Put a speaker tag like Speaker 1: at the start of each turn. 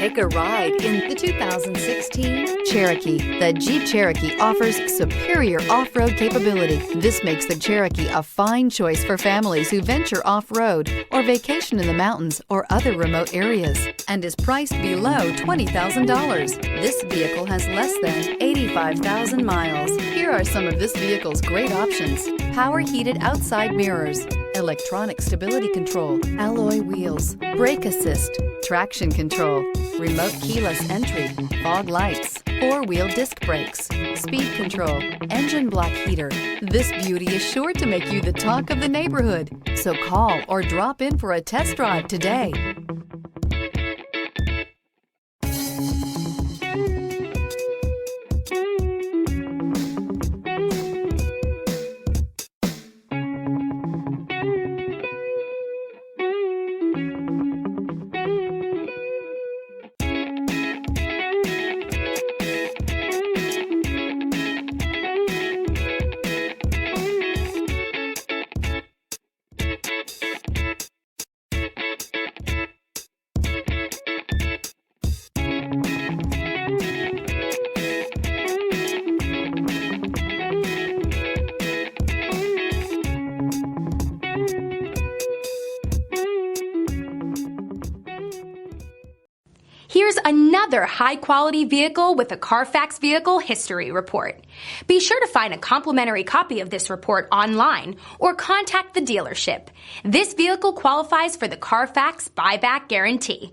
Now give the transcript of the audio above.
Speaker 1: Take a ride in the 2016 Cherokee. The Jeep Cherokee offers superior off-road capability. This makes the Cherokee a fine choice for families who venture off-road or vacation in the mountains or other remote areas, and is priced below $20,000. This vehicle has less than 85,000 miles. Here are some of this vehicle's great options: power heated outside mirrors, electronic stability control, alloy wheels, brake assist, traction control, remote keyless entry, fog lights, four-wheel disc brakes, speed control, engine block heater. This beauty is sure to make you the talk of the neighborhood. So call or drop in for a test drive today.
Speaker 2: Here's another high-quality vehicle with a Carfax Vehicle History Report. Be sure to find a complimentary copy of this report online or contact the dealership. This vehicle qualifies for the Carfax Buyback Guarantee.